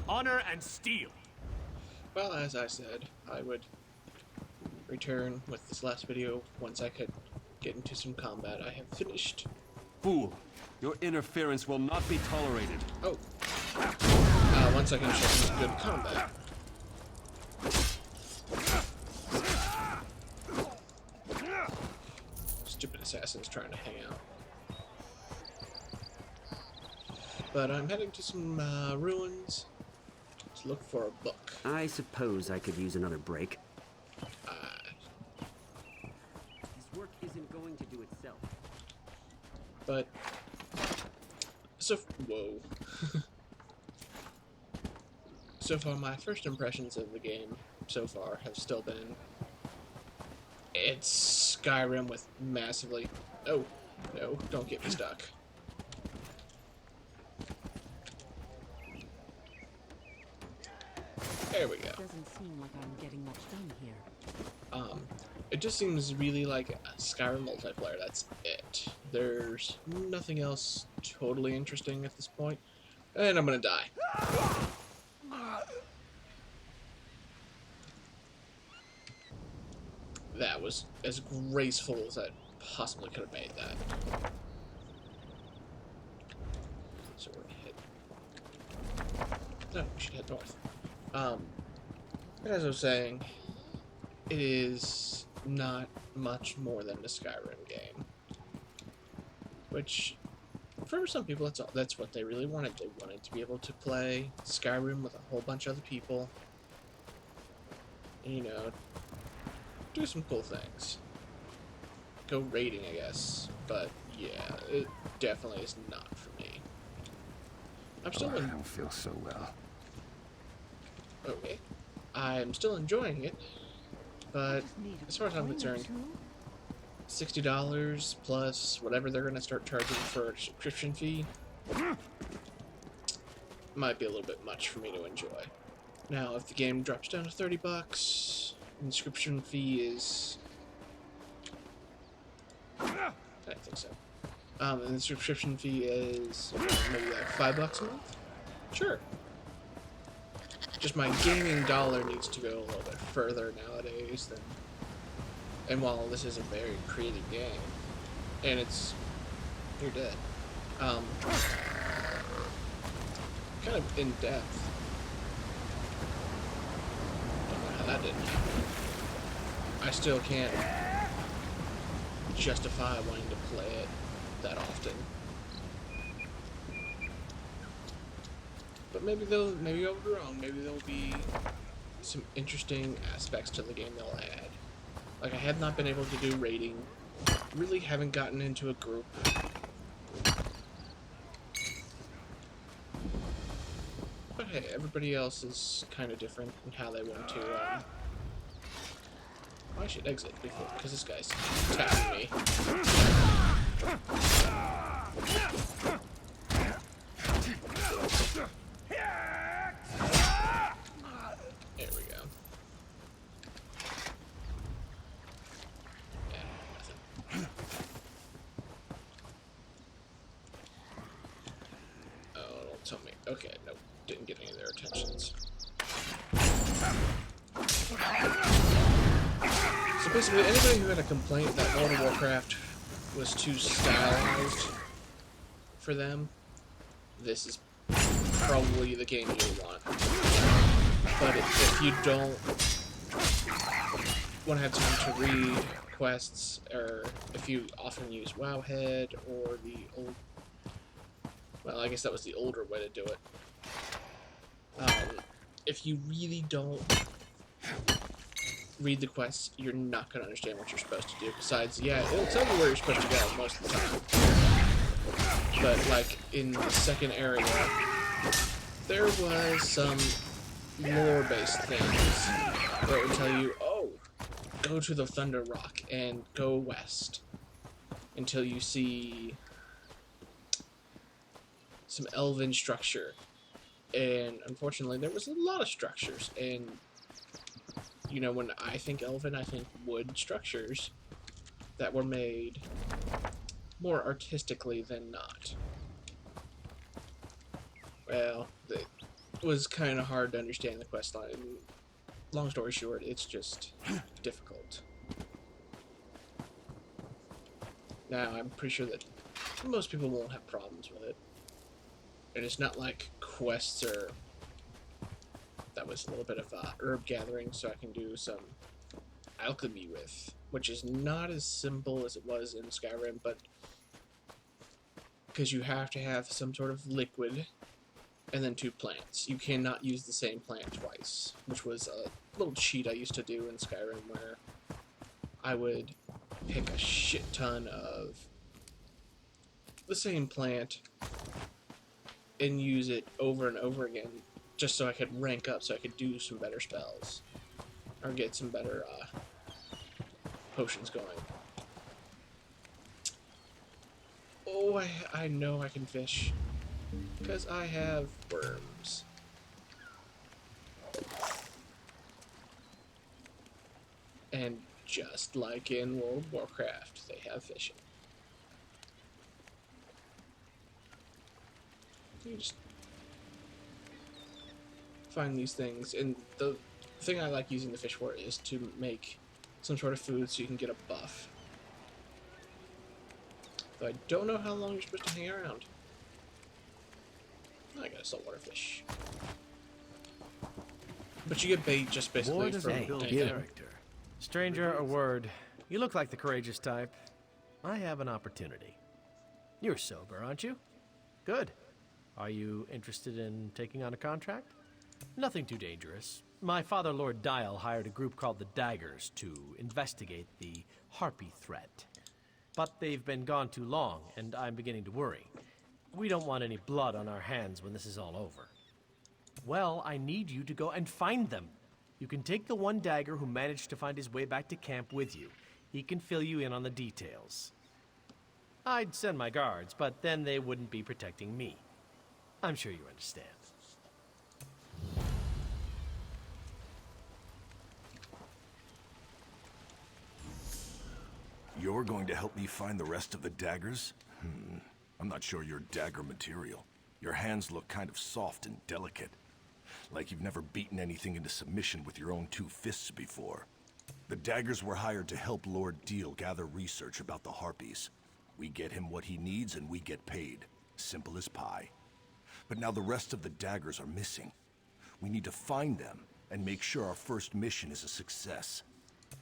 honor and steel. Well, as I said, I would return with this last video once I could get into some combat. I have finished. Fool, your interference will not be tolerated. Oh. Once I can show some good combat. Stupid assassins trying to hang out. But I'm heading to some ruins to look for a book. I suppose I could use another break. This work isn't going to do itself. But so whoa. So far, my first impressions of the game so far have still been it's Skyrim with massively. Oh no! Don't get me stuck. There we go. Doesn't seem like I'm getting much done here. It just seems really like a Skyrim multiplayer, that's it. There's nothing else totally interesting at this point. And I'm gonna die. That was as graceful as I possibly could have made that. So we're gonna head... No, we should head north. As I was saying, it is not much more than a Skyrim game. Which, for some people, that's what they really wanted. They wanted to be able to play Skyrim with a whole bunch of other people. And, you know, do some cool things. Go raiding, I guess. But, yeah, it definitely is not for me. I'm still I don't feel so well. Okay. I'm still enjoying it, but as far as I'm concerned, $60 plus whatever they're going to start charging for a subscription fee might be a little bit much for me to enjoy. Now, if the game drops down to $30, and the subscription fee is... I think so. And the subscription fee is maybe like $5 a month? Sure. Just my gaming dollar needs to go a little bit further nowadays than... And while this is a very creative game, and it's... You're dead. Kind of in-depth. Don't know how that didn't happen. I still can't justify wanting to play it that often. But maybe I'll be wrong. Maybe there'll be some interesting aspects to the game they'll add. Like, I have not been able to do raiding. Really haven't gotten into a group. But hey, everybody else is kind of different in how they want to, I should exit before, because this guy's tapping me. There we go. Yeah, nothing. Oh, don't tell me. Okay, no, didn't get any of their attentions. So basically, anybody who had a complaint that World of Warcraft was too stylized for them, this is probably the game you want. But if you don't want to have time to read quests, or if you often use Wowhead or the old... Well, I guess that was the older way to do it. If you really don't read the quests, you're not going to understand what you're supposed to do. Besides, yeah, it'll tell you where you're supposed to go most of the time. But, like, in the second area, there was some lore-based things that would tell you, oh, go to the Thunder Rock and go west until you see some elven structure. And unfortunately, there was a lot of structures, and you know, when I think elven, I think wood structures that were made more artistically than not. Well, was kind of hard to understand the quest line. Long story short, it's just difficult. Now, I'm pretty sure that most people won't have problems with it. And it's not like quests are... That was a little bit of herb gathering, so I can do some alchemy with, which is not as simple as it was in Skyrim, but because you have to have some sort of liquid and then 2 plants. You cannot use the same plant twice, which was a little cheat I used to do in Skyrim where I would pick a shit ton of the same plant and use it over and over again just so I could rank up, so I could do some better spells or get some better potions going. Oh, I know I can fish because I have worms. And just like in World of Warcraft, they have fishing. You just find these things, and the thing I like using the fish for is to make some sort of food so you can get a buff. Though I don't know how long you're supposed to hang around. I got a saltwater fish. But you get bait just basically from character. Stranger, a word. You look like the courageous type. I have an opportunity. You're sober, aren't you? Good. Are you interested in taking on a contract? Nothing too dangerous. My father, Lord Dial, hired a group called the Daggers to investigate the harpy threat. But they've been gone too long, and I'm beginning to worry. We don't want any blood on our hands when this is all over. Well, I need you to go and find them. You can take the one dagger who managed to find his way back to camp with you. He can fill you in on the details. I'd send my guards, but then they wouldn't be protecting me. I'm sure you understand. You're going to help me find the rest of the daggers? I'm not sure you're dagger material. Your hands look kind of soft and delicate. Like you've never beaten anything into submission with your own 2 fists before. The daggers were hired to help Lord Deal gather research about the harpies. We get him what he needs and we get paid. Simple as pie. But now the rest of the daggers are missing. We need to find them and make sure our first mission is a success.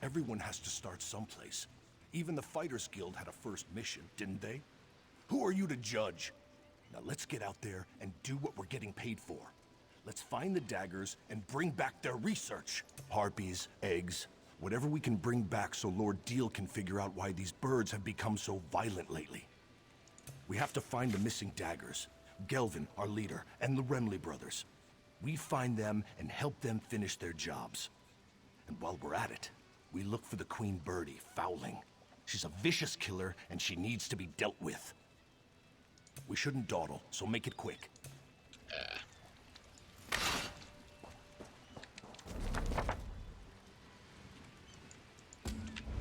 Everyone has to start someplace. Even the Fighters Guild had a first mission, didn't they? Who are you to judge? Now let's get out there and do what we're getting paid for. Let's find the daggers and bring back their research. Harpies, eggs, whatever we can bring back so Lord Deal can figure out why these birds have become so violent lately. We have to find the missing daggers. Gelvin, our leader, and the Remley brothers. We find them and help them finish their jobs. And while we're at it, we look for the Queen Birdie, Fowling. She's a vicious killer, and she needs to be dealt with. We shouldn't dawdle, so make it quick.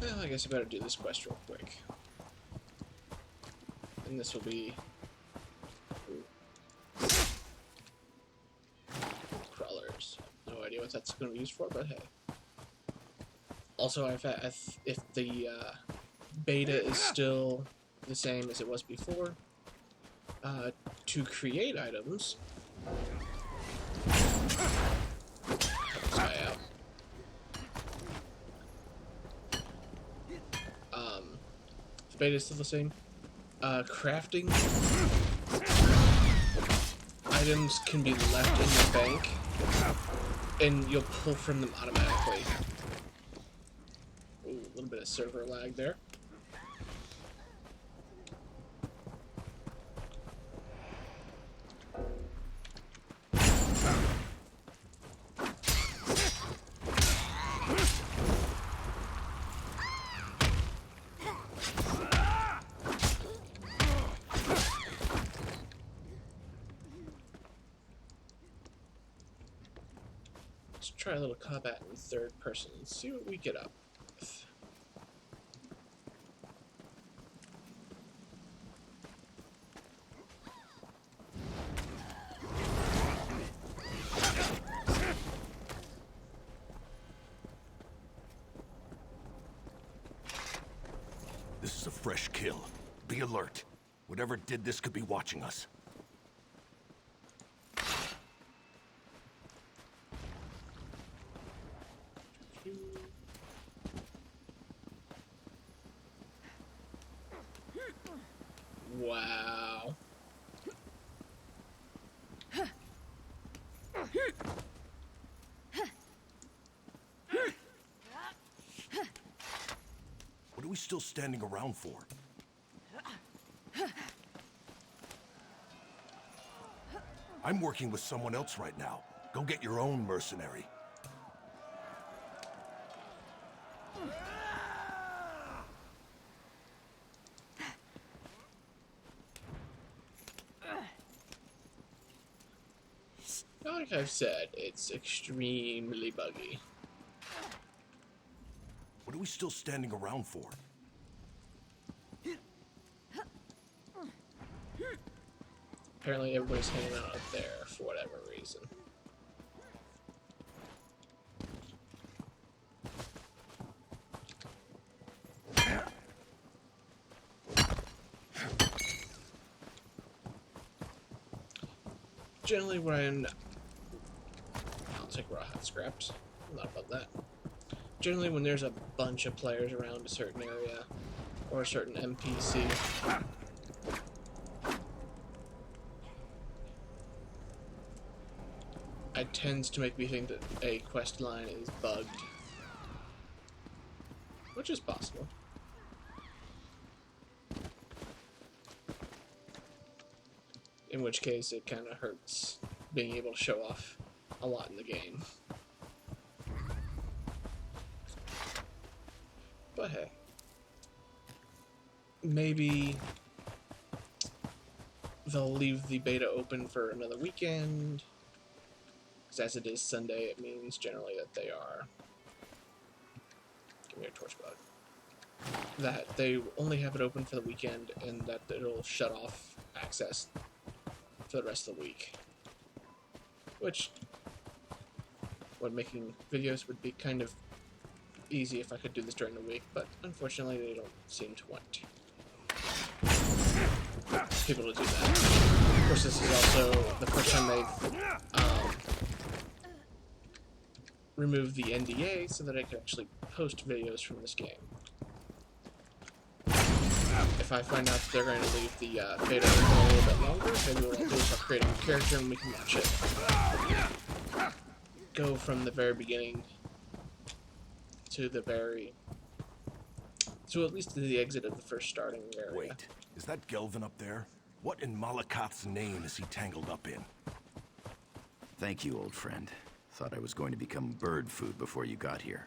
Well, I guess I better do this quest real quick. And this will be... crawlers. No idea what that's going to be used for, but hey. Also, if the beta is still the same as it was before, to create items... If beta is still the same, crafting items can be left in your bank, and you'll pull from them automatically. Ooh, a little bit of server lag there. Let's try a little combat in third person and see what we get up with. fresh kill. Be alert. Whatever did this could be watching us. Wow. What are we still standing around for? I'm working with someone else right now. Go get your own mercenary. Like I've said, it's extremely buggy. What are we still standing around for? Apparently everybody's hanging out up there for whatever reason. Generally when I'll take raw hot scraps. I'm not about that. Generally when there's a bunch of players around a certain area or a certain NPC, it tends to make me think that a quest line is bugged. Which is possible. In which case it kind of hurts being able to show off a lot in the game. But hey. Maybe they'll leave the beta open for another weekend. Because as it is Sunday, it means generally that they are... Give me a torch bug. That they only have it open for the weekend and that it'll shut off access for the rest of the week. Which, when making videos, would be kind of easy if I could do this during the week, but unfortunately they don't seem to want people to do that. Of course, this is also the first time they've removed the NDA so that I can actually post videos from this game. If I find out that they're going to leave the beta open a little bit longer, maybe what I'll do is I'll create a new character and we can watch it go from the very beginning to the very... to at least to the exit of the first starting area. Wait, is that Gelvin up there? What in Malakoth's name is he tangled up in? Thank you, old friend. Thought I was going to become bird food before you got here.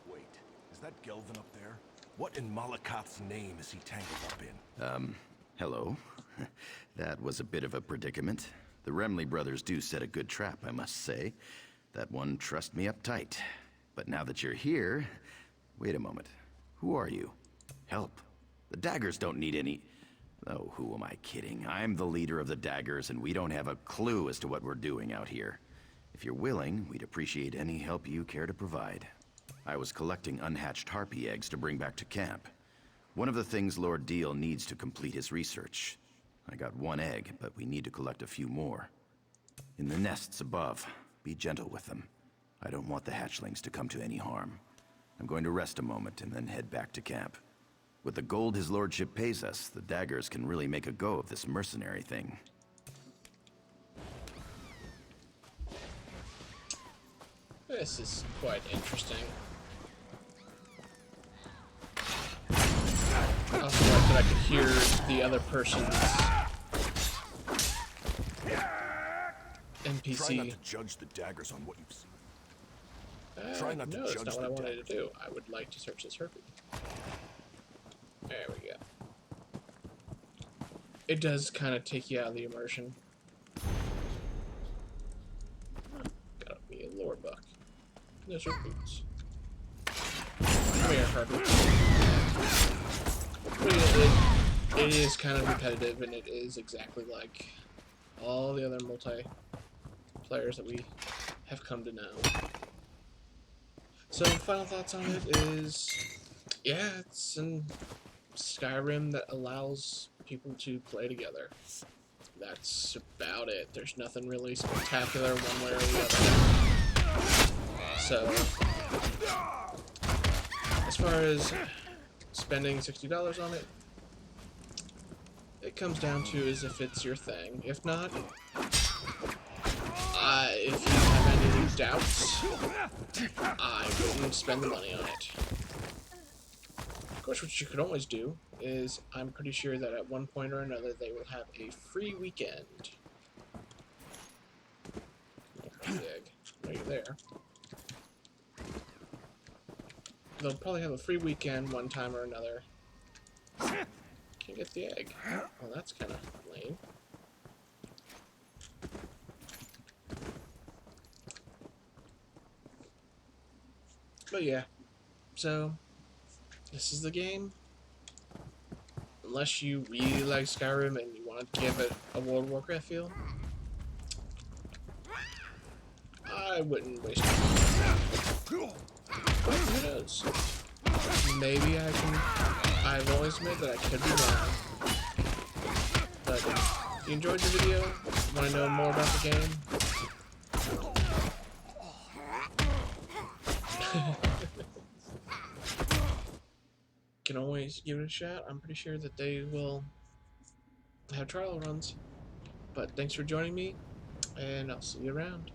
Wait, is that Gelvin up there? What in Malakoth's name is he tangled up in? Hello. That was a bit of a predicament. The Remley brothers do set a good trap, I must say. That one trussed me up tight. But now that you're here... Wait a moment. Who are you? Help. The Daggers don't need any... Oh, who am I kidding? I'm the leader of the Daggers, and we don't have a clue as to what we're doing out here. If you're willing, we'd appreciate any help you care to provide. I was collecting unhatched harpy eggs to bring back to camp. One of the things Lord Deal needs to complete his research. I got one egg, but we need to collect a few more. In the nests above, be gentle with them. I don't want the hatchlings to come to any harm. I'm going to rest a moment and then head back to camp. With the gold his lordship pays us, the Daggers can really make a go of this mercenary thing. This is quite interesting. I also like that I could hear the other person's NPC. Try not to judge the Daggers on what you've seen. Try not to no, that's judge not what I the wanted to do. I would like to search this herpy. There we go. It does kind of take you out of the immersion. Got me a lore buck. Those are boots. Come here, herpy. It is kind of repetitive, and it is exactly like all the other multiplayers that we have come to know. So, final thoughts on it is, yeah, it's an Skyrim that allows people to play together. That's about it. There's nothing really spectacular one way or the other. So, as far as spending $60 on it, it comes down to is if it's your thing. If not, if you have any doubts, I wouldn't spend the money on it. Of course, what you could always do is, I'm pretty sure that at one point or another they will have a free weekend. Dig. No, you're there. They'll probably have a free weekend one time or another. Can't get the egg. Well, that's kind of lame. But yeah, so this is the game. Unless you really like Skyrim and you want to give it a World of Warcraft feel, I wouldn't waste your time. But who knows? Maybe I can. I've always admitted that I could be wrong. But if you enjoyed the video, want to know more about the game, can always give it a shot. I'm pretty sure that they will have trial runs. But thanks for joining me, and I'll see you around.